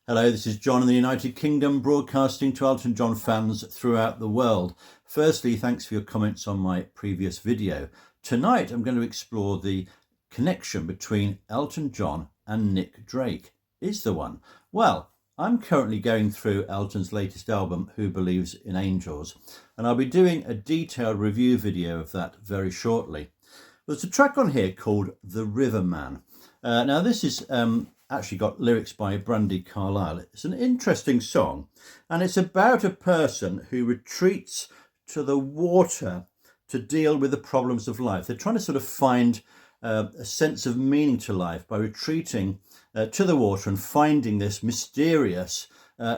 Hello, this is John in the United Kingdom, broadcasting to Elton John fans throughout the world. Firstly, thanks for your comments on my previous video. Tonight I'm going to explore the connection between Elton John and Nick Drake. Is there one? Well, I'm currently going through Elton's latest album, Who Believes in Angels, and I'll be doing a detailed review video of that very shortly. There's a track on here called The Riverman. Now this is actually got lyrics by Brandi Carlile. It's an interesting song, and it's about a person who retreats to the water to deal with the problems of life. They're trying to sort of find a sense of meaning to life by retreating to the water and finding this mysterious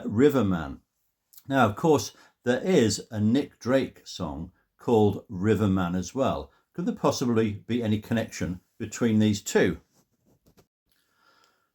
riverman. Now, of course, there is a Nick Drake song called Riverman as well. Could there possibly be any connection between these two?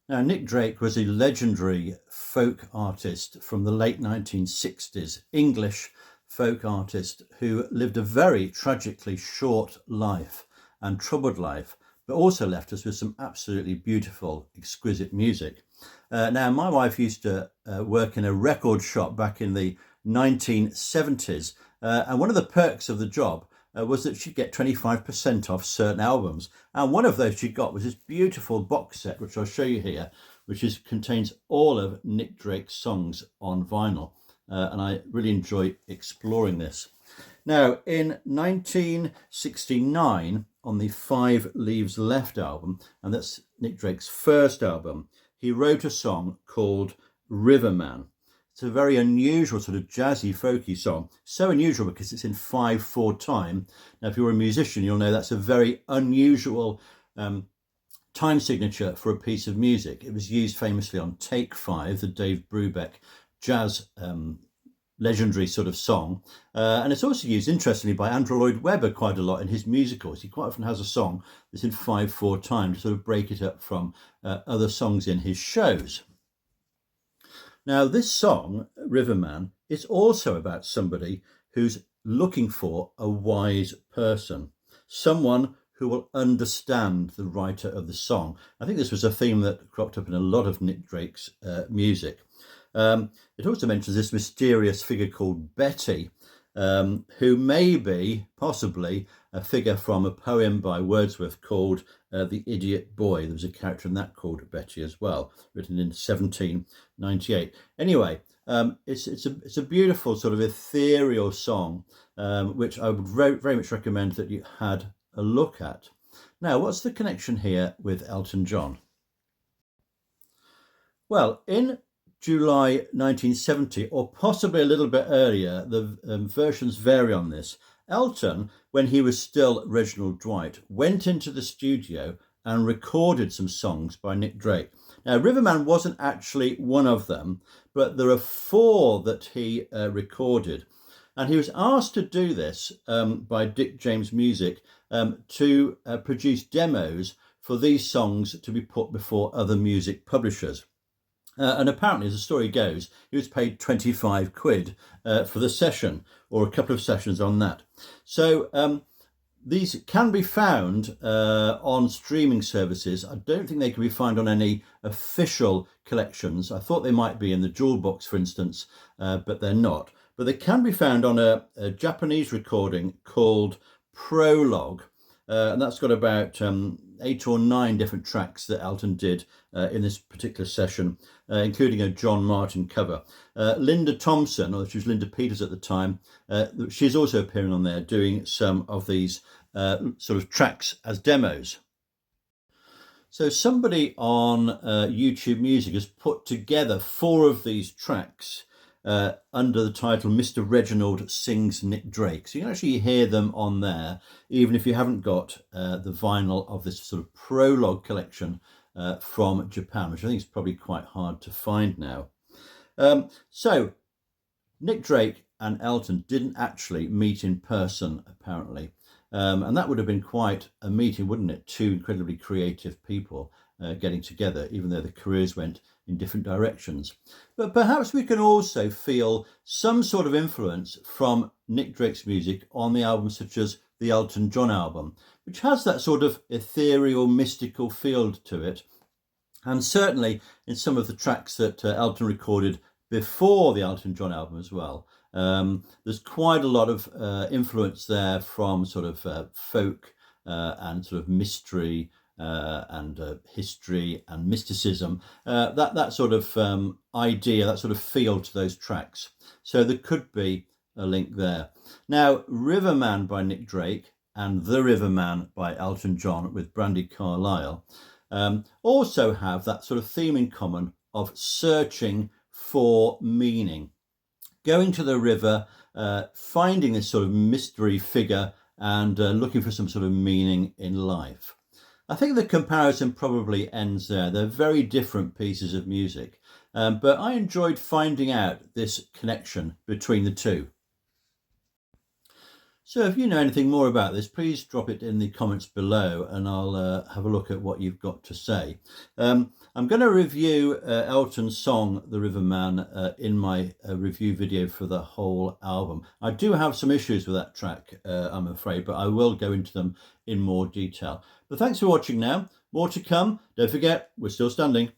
Now, Nick Drake was a legendary folk artist from the late 1960s, English folk artist who lived a very tragically short life and troubled life, but also left us with some absolutely beautiful, exquisite music. Now, my wife used to work in a record shop back in the 1970s, and one of the perks of the job was that she'd get 25% off certain albums. And one of those she got was this beautiful box set, which I'll show you here, which contains all of Nick Drake's songs on vinyl. And I really enjoy exploring this. Now, in 1969, on the Five Leaves Left album, and that's Nick Drake's first album, he wrote a song called Riverman. It's a very unusual sort of jazzy, folky song. So unusual because it's in 5/4 time. Now, if you're a musician, you'll know that's a very unusual time signature for a piece of music. It was used famously on Take 5, the Dave Brubeck jazz legendary sort of song. And it's also used, interestingly, by Andrew Lloyd Webber quite a lot in his musicals. He quite often has a song that's in 5/4 time to sort of break it up from other songs in his shows. Now, this song, Riverman, is also about somebody who's looking for a wise person, someone who will understand the writer of the song. I think this was a theme that cropped up in a lot of Nick Drake's music. It also mentions this mysterious figure called Betty, who may be possibly a figure from a poem by Wordsworth called The Idiot Boy. There was a character in that called Betty as well, written in 1798. Anyway, it's a beautiful sort of ethereal song, which I would very much recommend that you had a look at. Now, what's the connection here with Elton John? Well, in July 1970, or possibly a little bit earlier, the versions vary on this, Elton, when he was still Reginald Dwight, went into the studio and recorded some songs by Nick Drake. Now, Riverman wasn't actually one of them, but there are 4 that he recorded. And he was asked to do this by Dick James Music to produce demos for these songs to be put before other music publishers. And apparently, as the story goes, he was paid 25 quid for the session, or a couple of sessions on that. So these can be found on streaming services. I don't think they can be found on any official collections. I thought they might be in the Jewel Box, for instance, but they're not. But they can be found on a Japanese recording called Prologue. And that's got about 8 or 9 different tracks that Elton did in this particular session, including a John Martin cover. Linda Thompson, or she was Linda Peters at the time, she's also appearing on there doing some of these sort of tracks as demos. So somebody on YouTube Music has put together 4 of these tracks under the title Mr. Reginald Sings Nick Drake. So you can actually hear them on there, even if you haven't got the vinyl of this sort of Prologue collection from Japan, which I think is probably quite hard to find now. So Nick Drake and Elton didn't actually meet in person, apparently. And that would have been quite a meeting, wouldn't it? 2 incredibly creative people getting together, even though the careers went in different directions. But perhaps we can also feel some sort of influence from Nick Drake's music on the albums such as the Elton John album, which has that sort of ethereal, mystical feel to it. And certainly in some of the tracks that Elton recorded before the Elton John album as well. There's quite a lot of influence there from sort of folk and sort of mystery and history and mysticism, that sort of idea, that sort of feel to those tracks. So there could be a link there. Now, Riverman by Nick Drake and The Riverman by Elton John with Brandi Carlile also have that sort of theme in common of searching for meaning, going to the river, finding this sort of mystery figure and looking for some sort of meaning in life. I think the comparison probably ends there. They're very different pieces of music, but I enjoyed finding out this connection between the two. So if you know anything more about this, please drop it in the comments below and I'll have a look at what you've got to say. I'm going to review Elton's song, The Riverman, in my review video for the whole album. I do have some issues with that track, I'm afraid, but I will go into them in more detail. But thanks for watching now. More to come. Don't forget, we're still standing.